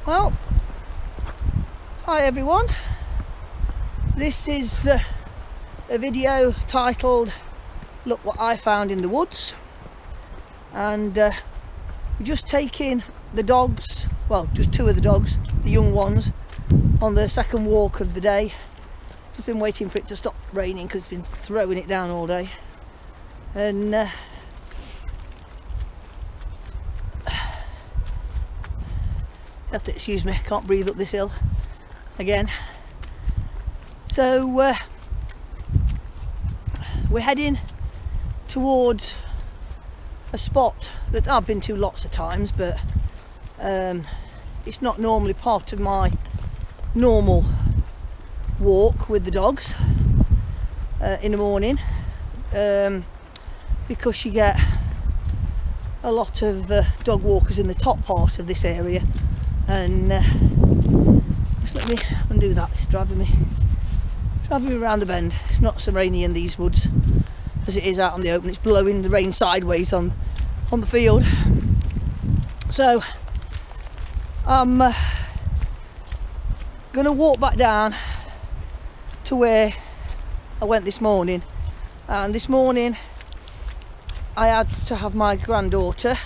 Well, hi everyone. This is a video titled "Look What I Found in the Woods," and we're just taking the dogs, well, just two of the dogs, the young ones, on the second walk of the day. Just been waiting for it to stop raining because it's been throwing it down all day, and you have to excuse me, I can't breathe up this hill again. So we're heading towards a spot that I've been to lots of times, but it's not normally part of my normal walk with the dogs in the morning, because you get a lot of dog walkers in the top part of this area, and just let me undo that. It's driving me around the bend. It's not so rainy in these woods as it is out on the open. It's blowing the rain sideways on the field. So I'm gonna walk back down to where I went this morning, and this morning I had to have my granddaughter,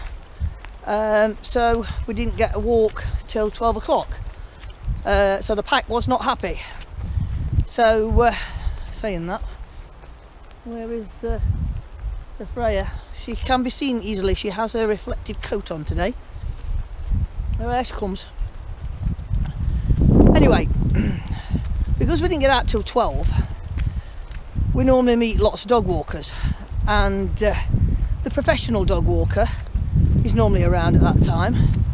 so we didn't get a walk till 12 o'clock, so the pack was not happy. So saying that, where is the Freya? She can be seen easily. She has her reflective coat on today. Oh, there she comes. Anyway, because we didn't get out till 12, we normally meet lots of dog walkers, and the professional dog walker is normally around at that time,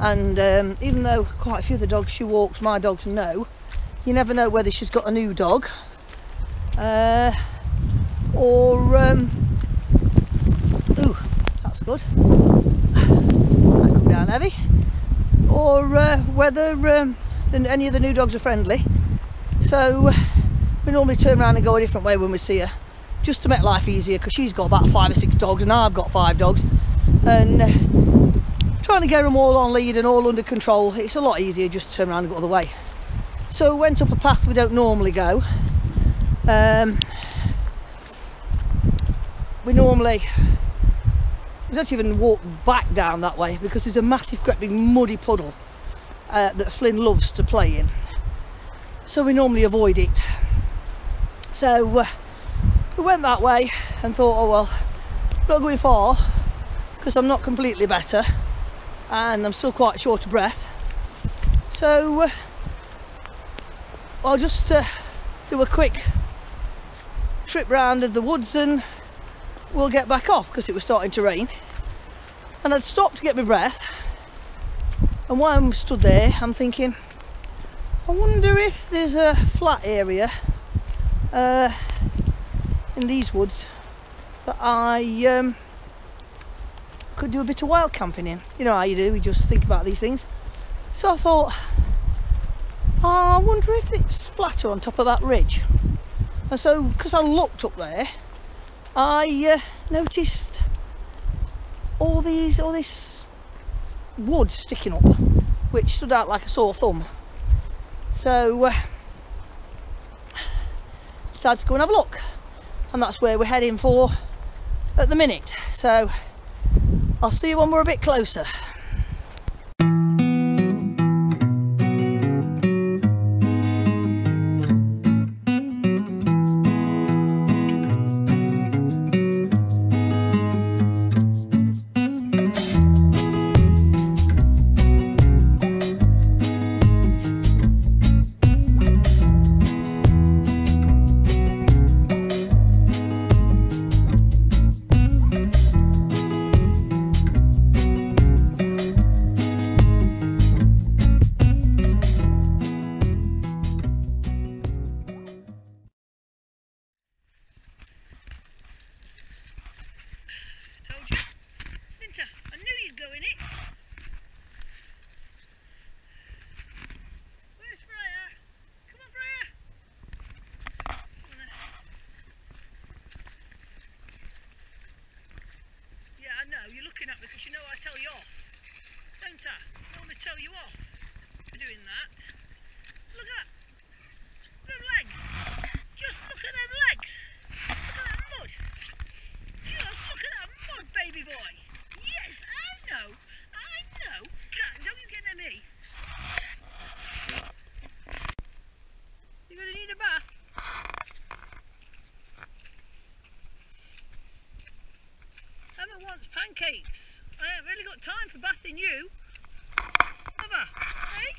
and even though quite a few of the dogs she walks my dogs know, you never know whether she's got a new dog or ooh, that's good, that come down heavy, or whether any of the new dogs are friendly. So we normally turn around and go a different way when we see her, just to make life easier, because she's got about 5 or 6 dogs and I've got 5 dogs, and trying to get them all on lead and all under control, it's a lot easier just to turn around and go the other way. So we went up a path we don't normally go. We don't even walk back down that way because there's a massive great big muddy puddle that Flynn loves to play in, so we normally avoid it. So we went that way and thought, oh well, I'm not going far because I'm not completely better and I'm still quite short of breath, so I'll just do a quick trip round of the woods and we'll get back off, because it was starting to rain. And I'd stopped to get my breath, and while I'm stood there I'm thinking, I wonder if there's a flat area in these woods that I could do a bit of wild camping in. You know how you do, you just think about these things. So I thought, I wonder if it's flatter on top of that ridge. And so, because I looked up there, I noticed all this wood sticking up, which stood out like a sore thumb. So decided to go and have a look, and that's where we're heading for at the minute. So I'll see you when we're a bit closer. I knew you'd go in it. Where's Freya? Come on, Freya. Yeah, I know. You're looking at me because you know I tell you off. Don't I? I only tell you off. doing that. Look at that. Them legs. Just look at them legs. Look at that mud. Just look at that mud, baby boy. Yes, I know. I know. God, don't you get near me. You're going to need a bath. Emma wants pancakes. I haven't really got time for bathing you. Emma, hey?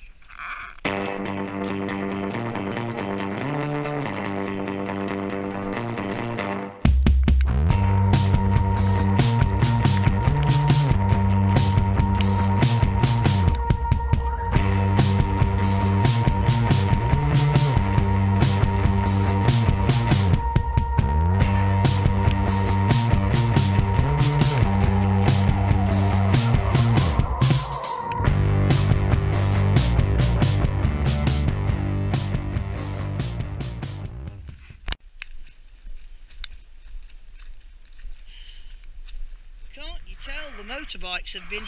Can't you tell the motorbikes have been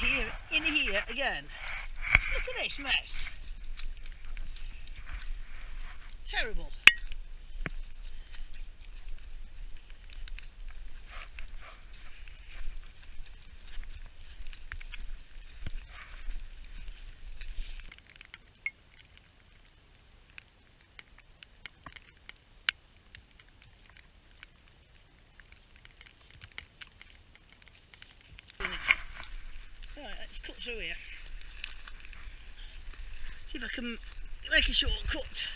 in here again? Look at this mess. Terrible. Right, let's cut through here. See if I can make a shortcut.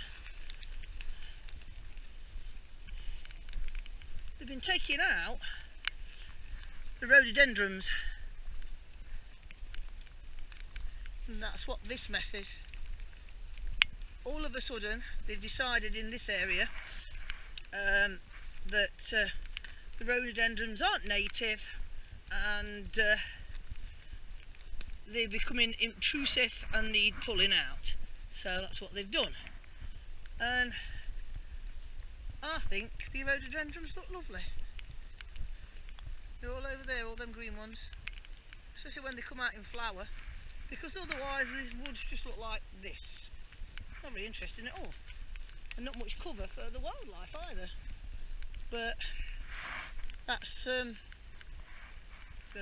They've been taking out the rhododendrons, and that's what this mess is. All of a sudden they've decided in this area that the rhododendrons aren't native, and they're becoming intrusive and need pulling out. So that's what they've done. And I think the rhododendrons look lovely. They're all over there, all them green ones. Especially when they come out in flower. Because otherwise these woods just look like this. Not very interesting at all. And not much cover for the wildlife either. But that's go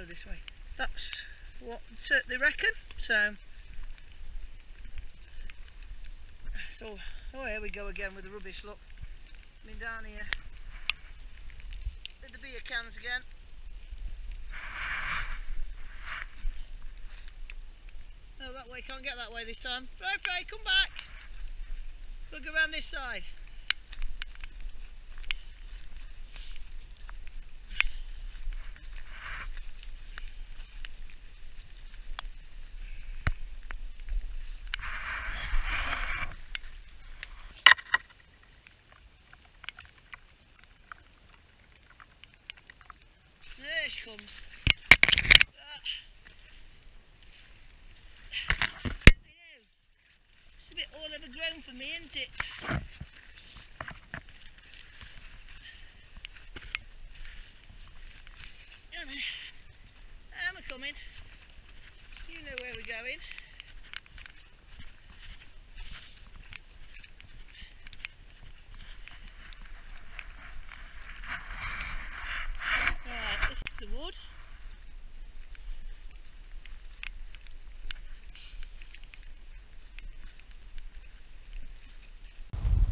this way. That's what they reckon. So oh, here we go again with the rubbish. Look, I mean, down here with the beer cans again. No, that way, can't get that way this time. Right, Frey, come back. We'll go around this side. There she comes. I know. It's a bit all overgrown for me, isn't it? I'm a coming. You know where we're going. Right, this is the wood.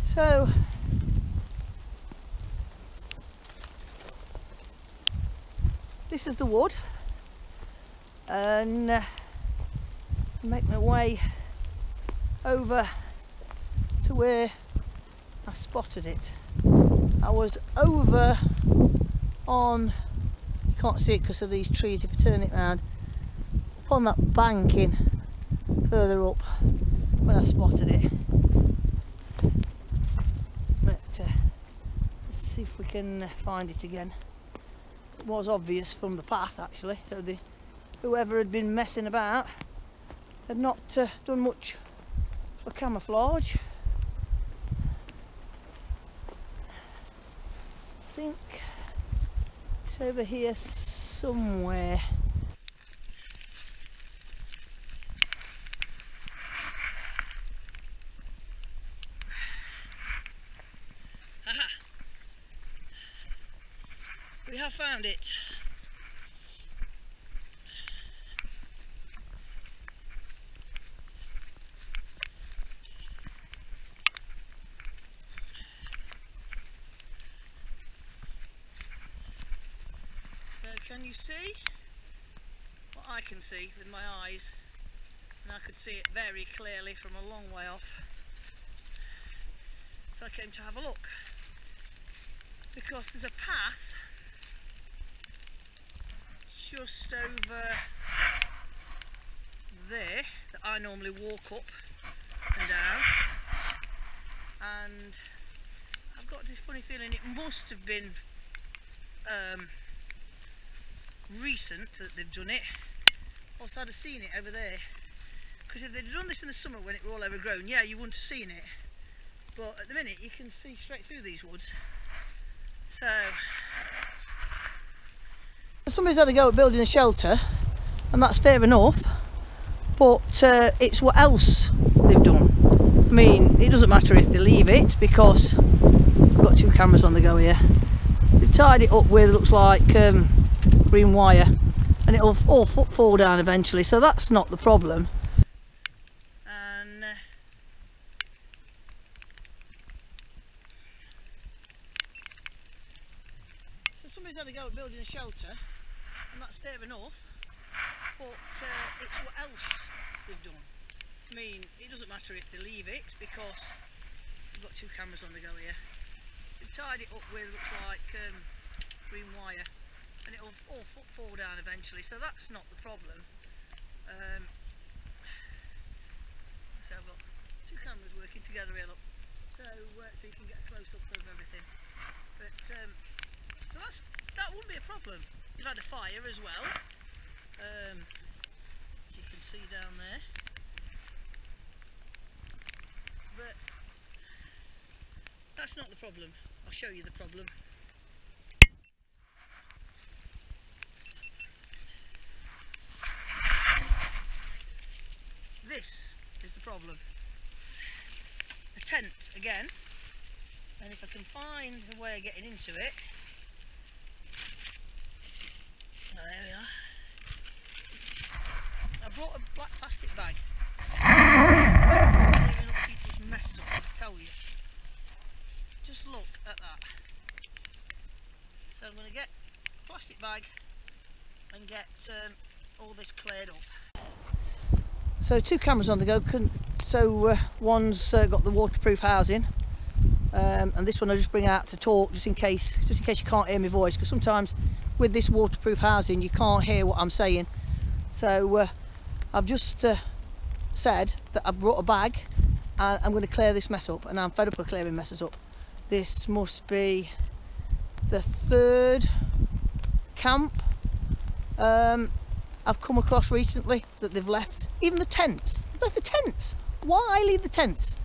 So this is the wood, and make my way over to where I spotted it. I was over on, you can't see it because of these trees if you turn it round, up on that banking further up when I spotted it. Let's see if we can find it again. It was obvious from the path actually, so whoever had been messing about had not done much for camouflage. I think it's over here somewhere. we have found it. So can you see what I can see with my eyes? And I could see it very clearly from a long way off. So I came to have a look, because there's a path just over there that I normally walk up and down, and I've got this funny feeling it must have been recent that they've done it, or I'd have seen it over there, because if they'd done this in the summer when it were all overgrown, yeah, you wouldn't have seen it, but at the minute you can see straight through these woods. So somebody's had a go at building a shelter, and that's fair enough, but it's what else they've done. I mean, it doesn't matter if they leave it, because we've got 2 cameras on the go here. They've tied it up with, looks like green wire, and it'll all fall down eventually, so that's not the problem. And so somebody's had a go at building a shelter, and that's fair enough, but it's what else they've done. I mean, it doesn't matter if they leave it, because we've got 2 cameras on the go here. They've tied it up with, looks like green wire, and it'll all fall down eventually, so that's not the problem. So I've got 2 cameras working together here, look, so you can get a close-up of everything. But so that wouldn't be a problem. You've had a fire as well, as you can see down there, but that's not the problem. I'll show you the problem. This is the problem. A tent again, and if I can find a way of getting into it. Oh, there we are. I brought a black plastic bag. Leaving other people's messes up, I tell you. Just look at that. So I'm going to get a plastic bag and get all this cleared up. So 2 cameras on the go. One's got the waterproof housing, and this one I just bring out to talk, just in case you can't hear my voice, because sometimes with this waterproof housing you can't hear what I'm saying. So I've just said that I've brought a bag, and I'm going to clear this mess up, and I'm fed up of clearing messes up. This must be the 3rd camp I've come across recently that they've left. Even the tents. They've left the tents. Why leave the tents?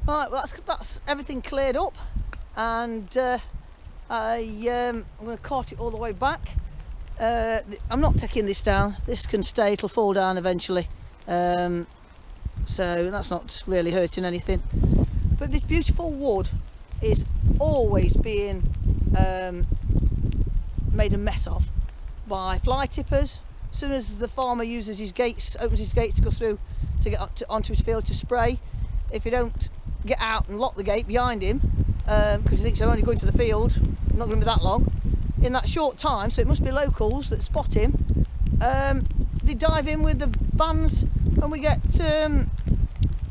Right, well that's everything cleared up, and I'm going to cart it all the way back. I'm not taking this down. This can stay, it'll fall down eventually, so that's not really hurting anything. But this beautiful wood is always being made a mess of by fly tippers. As soon as the farmer uses his gates, opens his gates to go through to get onto his field to spray, if you don't get out and lock the gate behind him, because he thinks they're only going to the field, not going to be that long, in that short time, so it must be locals that spot him, they dive in with the vans, and we get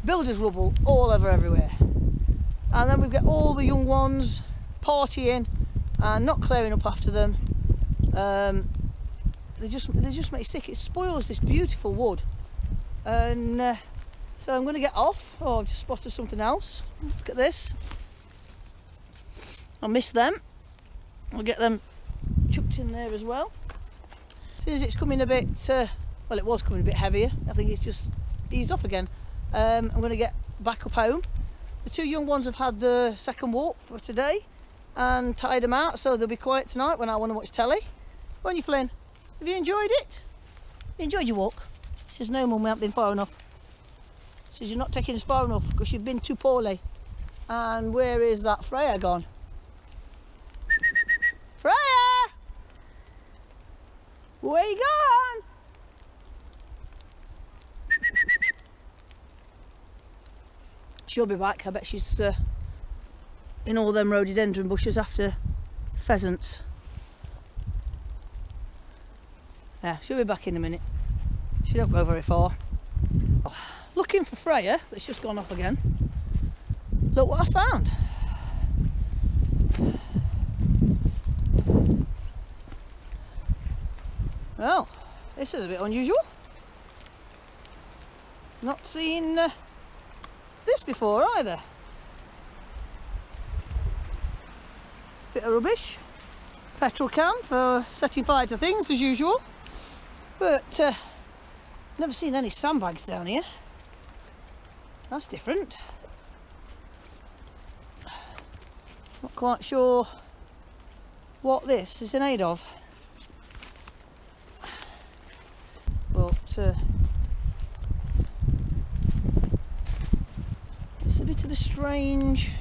builders rubble all over everywhere. And then we've got all the young ones partying and not clearing up after them. they just make sick. It spoils this beautiful wood. And so I'm going to get off. Oh, I've just spotted something else. Look at this. I missed them. I'll get them chucked in there as well. As soon as it's coming a bit, well, it was coming a bit heavier. I think it's just eased off again. I'm going to get back up home. The two young ones have had the second walk for today and tied them out, so they'll be quiet tonight when I want to watch telly. Won't you, Flynn? Have you enjoyed it? You enjoyed your walk? She says, no, Mum, we haven't been far enough. She says, you're not taking us far enough because you've been too poorly. And where is that Freya gone? Freya! Where you gone? She'll be back. I bet she's in all them rhododendron bushes after pheasants. Yeah, she'll be back in a minute. She don't go very far. Oh, looking for Freya, that's just gone off again. Look what I found. Well, this is a bit unusual. Not seen this before either. Bit of rubbish. Petrol can for setting fire to things as usual. But never seen any sandbags down here. That's different. Not quite sure what this is in aid of. But it's a bit of a strange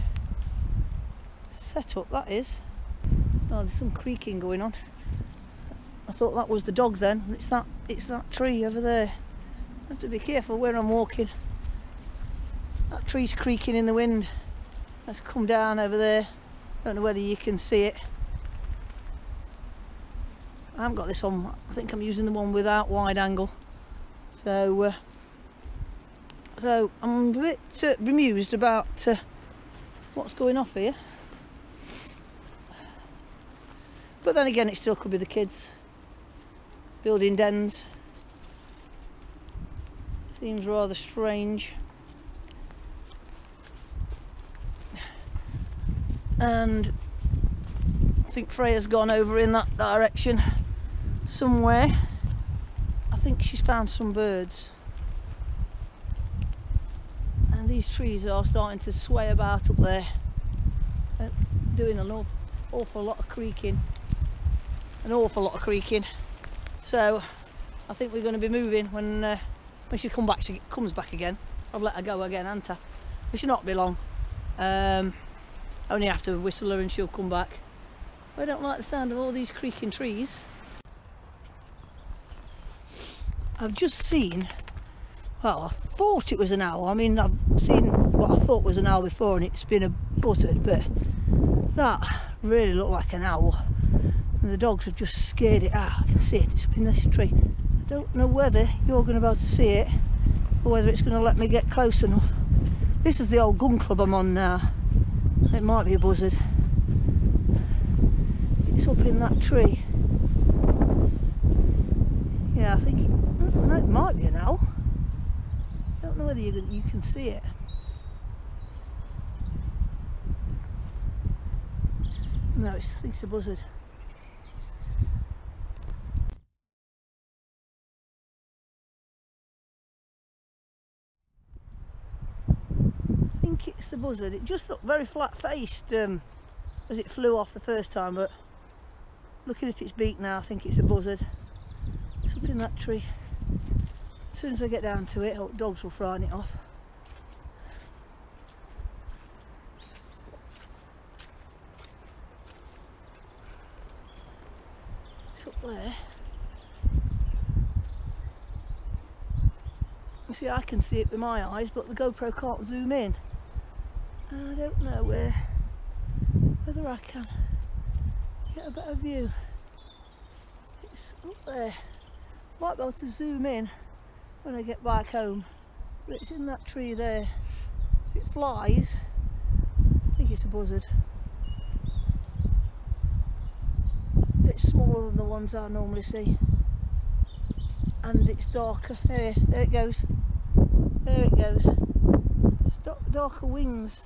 setup, that is. Oh, there's some creaking going on. I thought that was the dog then. It's that tree over there. I have to be careful where I'm walking. That tree's creaking in the wind. Let's come down over there. Don't know whether you can see it. I haven't got this on. I think I'm using the one without wide angle. So I'm a bit bemused about what's going off here. But then again, it still could be the kids building dens. Seems rather strange. And I think Freya's gone over in that direction somewhere. I think she's found some birds. And these trees are starting to sway about up there, doing an awful lot of creaking. An awful lot of creaking. So I think we're going to be moving when she comes back again. I've let her go again, haven't I? It should not be long. Only have to whistle her and she'll come back. I don't like the sound of all these creaking trees. I've just seen, well, I thought it was an owl. I mean, I've seen what I thought was an owl before and it's been a buzzard, but that really looked like an owl. And the dogs have just scared it out. I can see it, it's up in this tree. I don't know whether you're going to be able to see it or whether it's going to let me get close enough. This is the old gun club I'm on now. It might be a buzzard. It's up in that tree. Yeah, I think it might be an owl. I don't know whether you can see it. No, I think it's a buzzard. I think it's the buzzard. It just looked very flat-faced as it flew off the first time, but looking at its beak now, I think it's a buzzard. It's up in that tree. As soon as I get down to it, dogs will frighten it off. It's up there. You see, I can see it with my eyes, but the GoPro can't zoom in. I don't know whether I can get a better view. It's up there. Might be able to zoom in when I get back home, but it's in that tree there. If it flies, I think it's a buzzard. A bit smaller than the ones I normally see. and it's darker. There it goes. There it goes. Darker wings.